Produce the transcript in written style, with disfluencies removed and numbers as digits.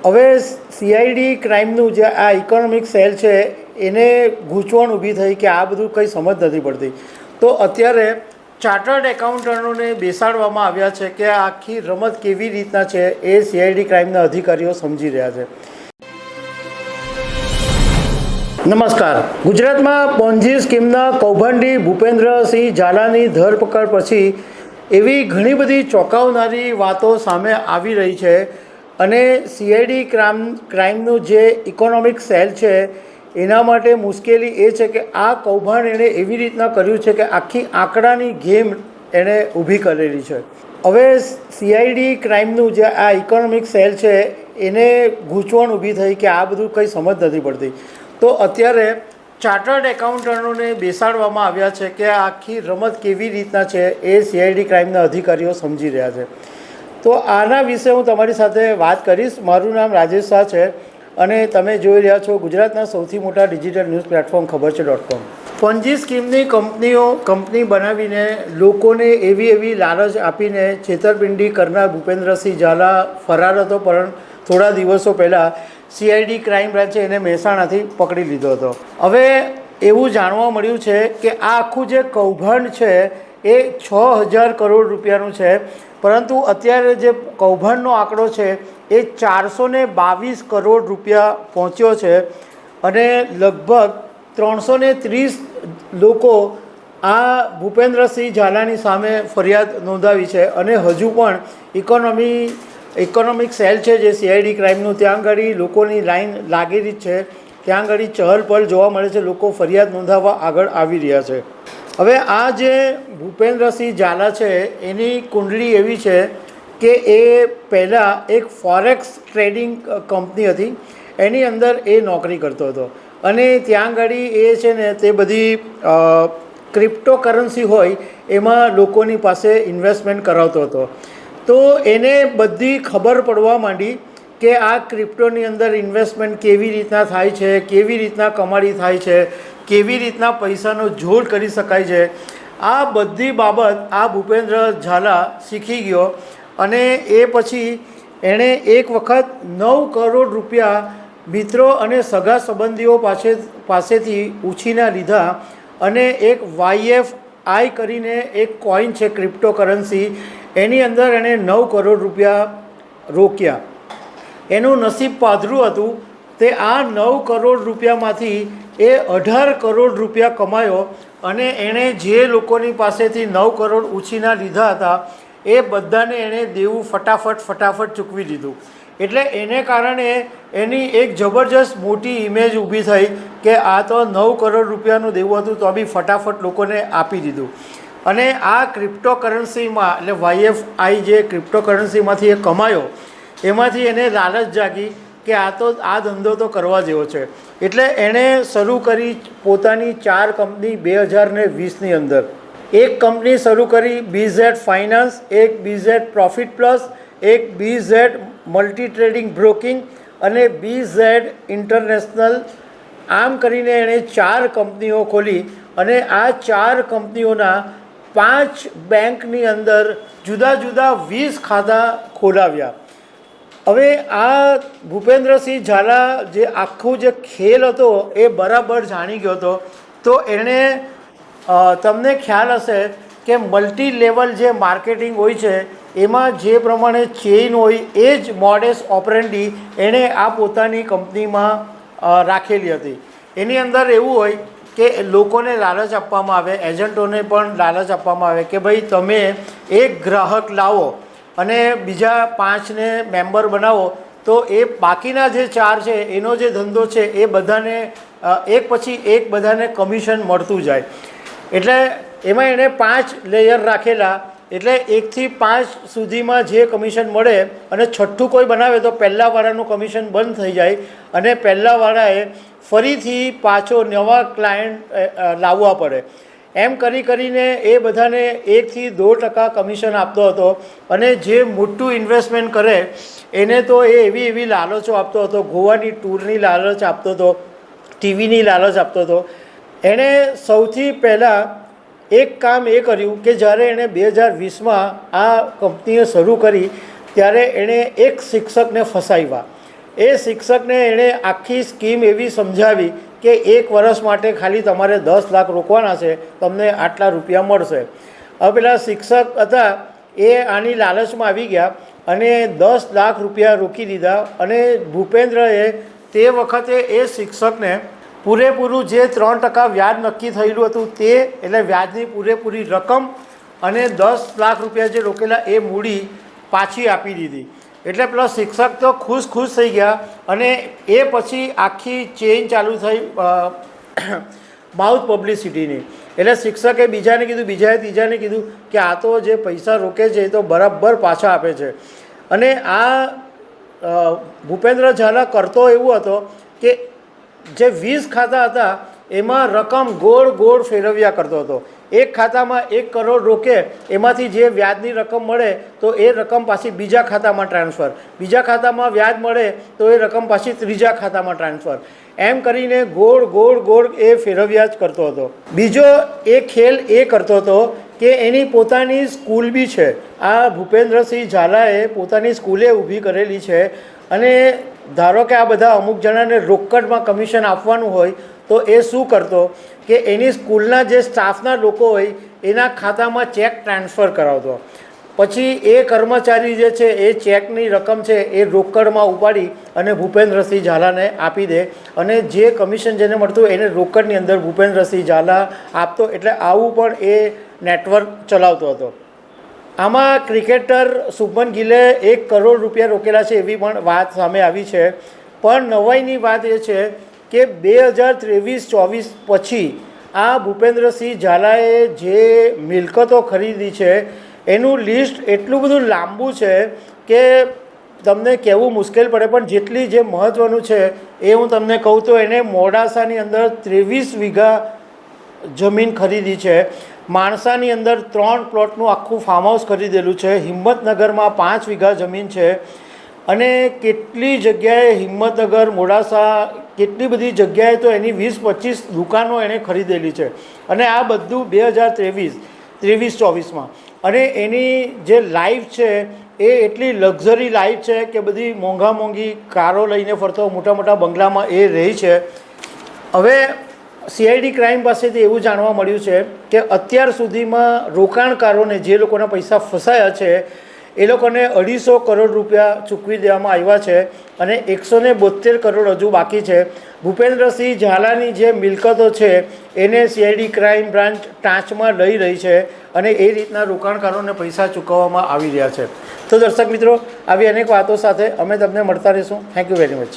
હવે સીઆઈડી ક્રાઇમનું જે આ ઇકોનોમિક સેલ છે એને ગૂંચવણ ઊભી થઈ કે આ બધું કંઈ સમજ નથી પડતી. તો અત્યારે ચાર્ટર્ડ એકાઉન્ટન્ટોને બેસાડવામાં આવ્યા છે કે આખી રમત કેવી રીતના છે એ સીઆઈડી ક્રાઇમના અધિકારીઓ સમજી રહ્યા છે. નમસ્કાર. ગુજરાતમાં પોન્જી સ્કીમના કૌભાંડી ભૂપેન્દ્રસિંહ ઝાલાની ધરપકડ પછી એવી ઘણી બધી ચોંકાવનારી વાતો સામે આવી રહી છે અને સીઆઈડી ક્રાઇમનું જે ઇકોનોમિક સેલ છે એના માટે મુશ્કેલી એ છે કે આ કૌભાંડ એણે એવી રીતના કર્યું છે કે આખી આંકડાની ગેમ એણે ઊભી કરેલી છે. હવે સીઆઈડી ક્રાઇમનું જે આ ઇકોનોમિક સેલ છે એને ગૂંચવણ ઊભી થઈ કે આ બધું કંઈ સમજ નથી પડતી. તો અત્યારે ચાર્ટર્ડ એકાઉન્ટન્ટોને બેસાડવામાં આવ્યા છે કે આખી રમત કેવી રીતના છે એ સીઆઈડી ક્રાઇમના અધિકારીઓ સમજી રહ્યા છે. તો આના વિશે હું તમારી સાથે વાત કરીશ. મારું નામ રાજેશ શાહ છે અને તમે જોઈ રહ્યા છો ગુજરાતના સૌથી મોટા ડિજિટલ ન્યૂઝ પ્લેટફોર્મ ખબરછે.com. પોન્જી સ્કીમની કંપની બનાવીને લોકોને એવી લાલચ આપીને છેતરપિંડી કરનાર ભૂપેન્દ્રસિંહ ઝાલા ફરાર હતો, પરંતુ થોડા દિવસો પહેલાં સીઆઈડી ક્રાઇમ બ્રાન્ચે એને મહેસાણાથી પકડી લીધો હતો. હવે એવું જાણવા મળ્યું છે કે આ આખું જે કૌભાંડ છે એ 6,000 કરોડ રૂપિયાનું છે, પરંતુ અત્યારે જે કૌભાંડનો આંકડો છે એ 422 કરોડ રૂપિયા પહોંચ્યો છે અને લગભગ 330 લોકો આ ભૂપેન્દ્રસિંહ ઝાલાની સામે ફરિયાદ નોંધાવી છે અને હજુ પણ ઇકોનોમિક સેલ છે જે સીઆઈડી ક્રાઇમનું, ત્યાં આગળ લોકોની લાઈન લાગેલી જ છે. ત્યાં આગળ ચહલપહલ જોવા મળે છે, લોકો ફરિયાદ નોંધાવવા આગળ આવી રહ્યા છે. હવે આ જે ભૂપેન્દ્રસિંહ ઝાલા છે એની કુંડળી એવી છે કે એ પહેલાં એક ફોરેક્સ ટ્રેડિંગ કંપની હતી, એની અંદર એ નોકરી કરતો હતો અને ત્યાં આગળ એ છે ને તે બધી ક્રિપ્ટોકરન્સી હોય એમાં લોકોની પાસે ઇન્વેસ્ટમેન્ટ કરાવતો હતો. તો એને બધી ખબર પડવા માંડી કે આ ક્રિપ્ટોની અંદર ઇન્વેસ્ટમેન્ટ કેવી રીતના થાય છે, કેવી રીતના કમાણી થાય છે, કેવી રીતના પૈસાનો જોડ કરી શકાય છે. આ બધી બાબત આ ભૂપેન્દ્ર ઝાલા શીખી ગયો અને એ પછી એણે એક વખત 9 કરોડ રૂપિયા મિત્રો અને સગા સંબંધીઓ પાસેથી ઉછીના લીધા અને એક YFI કરીને એક કોઈન છે ક્રિપ્ટોકરન્સી, એની અંદર એણે 9 કરોડ રૂપિયા રોક્યા. એનું નસીબ પાધરું હતું. તે આ 9 કરોડ રૂપિયામાંથી એ 18 કરોડ રૂપિયા કમાયો અને એણે જે લોકોની પાસેથી 9 કરોડ ઉછીના લીધા હતા એ બધાને એણે દેવું ફટાફટ ચૂકવી દીધું. એટલે એને કારણે એની એક જબરજસ્ત મોટી ઇમેજ ઊભી થઈ કે આ તો 9 કરોડ રૂપિયાનું દેવું હતું તો બી ફટાફટ લોકોને આપી દીધું. અને આ ક્રિપ્ટોકરન્સીમાં એટલે YFI જે ક્રિપ્ટોકરન્સીમાંથી એ કમાયો એમાંથી એને લાલચ જાગી કે આ ધંધો તો કરવા જેવો છે. એટલે એણે શરૂ કરી પોતાની 4 કંપની 2020ની અંદર. એક કંપની શરૂ કરી BZ ફાઇનાન્સ, એક BZ પ્રોફિટ પ્લસ, એક BZ મલ્ટી ટ્રેડિંગ બ્રોકિંગ અને BZ ઇન્ટરનેશનલ. આમ કરીને એણે 4 કંપનીઓ ખોલી અને આ 4 કંપનીઓના 5 બેંકની અંદર જુદા જુદા 20 ખાતા ખોલાવ્યા. હવે આ ભૂપેન્દ્રસિંહ ઝાલા જે આખું જે ખેલ હતો એ બરાબર જાણી ગયો હતો. તો એણે તમને ખ્યાલ હશે કે મલ્ટી લેવલ જે માર્કેટિંગ હોય છે એમાં જે પ્રમાણે ચેઇન હોય એ જ મોડેસ ઓપરેન્ડી એણે આ પોતાની કંપનીમાં રાખેલી હતી. એની અંદર એવું હોય કે લોકોને લાલચ આપવામાં આવે, એજન્ટોને પણ લાલચ આપવામાં આવે કે ભાઈ તમે એક ગ્રાહક લાવો અને બીજા 5ને મેમ્બર બનાવો તો એ બાકીના જે 4 છે એનો જે ધંધો છે એ બધાને એક પછી એક બધાને કમિશન મળતું જાય. એટલે એમાં એણે 5 લેયર રાખેલા. એટલે 1 થી 5 સુધીમાં જે કમિશન મળે અને છઠ્ઠું કોઈ બનાવે તો પહેલાંવાળાનું કમિશન બંધ થઈ જાય અને પહેલાંવાળાએ ફરીથી પાછો નવા ક્લાયન્ટ લાવવા પડે. એમ કરીને એ બધાને 1 થી 2% કમિશન આપતો હતો અને જે મોટું ઇન્વેસ્ટમેન્ટ કરે એને તો એ એવી લાલચો આપતો હતો. ગોવાની ટૂરની લાલચ આપતો હતો, ટીવીની લાલચ આપતો હતો. એણે સૌથી પહેલાં એક કામ એ કર્યું કે જ્યારે એણે 2020માં આ કંપનીએ શરૂ કરી ત્યારે એણે એક શિક્ષકને ફસાવ્યા એ શિક્ષકને એણે આખી સ્કીમ એવી સમજાવી કે 1 વર્ષ માટે ખાલી તમારે 10 લાખ રોકવાના છે, તમને આટલા રૂપિયા મળશે. હવે પેલા શિક્ષક હતા એ આની લાલચમાં આવી ગયા અને 10 લાખ રૂપિયા રોકી દીધા. અને ભૂપેન્દ્રએ તે વખતે એ શિક્ષકને પૂરેપૂરું જે 3% વ્યાજ નક્કી થયેલું હતું તે, એટલે વ્યાજની પૂરેપૂરી રકમ અને 10 લાખ રૂપિયા જે રોકેલા એ મૂડી પાછી આપી દીધી. એટલે પેલા શિક્ષક તો ખુશ થઈ ગયા. અને એ પછી આખી ચેઇન ચાલુ થઈ માઉથ પબ્લિસિટીની. એટલે શિક્ષકે બીજાને કીધું, બીજાએ ત્રીજાને કીધું કે આ તો જે પૈસા રોકે છે એ તો બરાબર પાછા આપે છે. અને આ ભૂપેન્દ્ર ઝાલા કરતો એવું હતો કે જે 20 ખાતા હતા એમાં રકમ ગોળ ફેરવ્યા કરતો હતો. એક ખાતામાં 1 કરોડ રોકે, એમાંથી જે વ્યાજની રકમ મળે તો એ રકમ પાછી બીજા ખાતામાં ટ્રાન્સફર, બીજા ખાતામાં વ્યાજ મળે તો એ રકમ પાછી ત્રીજા ખાતામાં ટ્રાન્સફર, એમ કરીને ગોળ એ ફેરવ્યા જ કરતો હતો. બીજો એ ખેલ એ કરતો હતો કે એની પોતાની સ્કૂલ બી છે. આ ભૂપેન્દ્રસિંહ ઝાલાએ પોતાની સ્કૂલે ઊભી કરેલી છે. અને ધારો કે આ બધા અમુક જણાને રોકડમાં કમિશન આપવાનું હોય તો એ શું કરતો કે એની સ્કૂલના જે સ્ટાફના લોકો હોય એના ખાતામાં ચેક ટ્રાન્સફર કરાવતો. પછી એ કર્મચારી જે છે એ ચેકની રકમ છે એ રોકડમાં ઉપાડી અને ભૂપેન્દ્રસિંહ ઝાલાને આપી દે. અને જે કમિશન જેને મળતું એને રોકડની અંદર ભૂપેન્દ્રસિંહ ઝાલા આપતો. એટલે આવું પણ એ નેટવર્ક ચલાવતો હતો. આમાં ક્રિકેટર શુભમન ગિલે 1 કરોડ રૂપિયા રોકેલા છે એવી પણ વાત સામે આવી છે. પણ નવાઈની વાત એ છે કે 2023-24 પછી આ ભૂપેન્દ્રસિંહ ઝાલાએ જે મિલકતો ખરીદી છે એનું લિસ્ટ એટલું બધું લાંબુ છે કે તમને કહેવું મુશ્કેલ પડે. પણ જેટલી જે મહત્ત્વનું છે એ હું તમને કહું તો એને મોડાસાની અંદર 23 વીઘા જમીન ખરીદી છે. માણસાની અંદર 3 પ્લોટનું આખું ફાર્મ હાઉસ ખરીદેલું છે. હિંમતનગરમાં 5 વીઘા જમીન છે. અને કેટલી જગ્યાએ હિંમતનગર, મોડાસા, કેટલી બધી જગ્યાએ તો એની 20-25 દુકાનો એણે ખરીદેલી છે. અને આ બધું 2023-24માં. અને એની જે લાઈફ છે એ એટલી લક્ઝરી લાઈફ છે કે બધી મોંઘી કારો લઈને ફરતો, મોટા બંગલામાં એ રહી છે. હવે CID ક્રાઇમ પાસેથી એવું જાણવા મળ્યું છે કે અત્યાર સુધીમાં રોકાણકારોને જે લોકોના પૈસા ફસાયા છે એ લોકોને 250 કરોડ રૂપિયા ચૂકવી દેવામાં આવ્યા છે. અને 172 કરોડ હજુ બાકી છે. ભૂપેન્દ્રસિંહ ઝાલાની જે મિલકતો છે એને CID ક્રાઇમ બ્રાન્ચ ટાંચમાં લઈ રહી છે. અને એ રીતના રોકાણકારોને પૈસા ચૂકવવામાં આવી રહ્યા છે. તો દર્શક મિત્રો, આવી અનેક વાતો સાથે અમે તમને મળતા રહીશું. Thank you very much.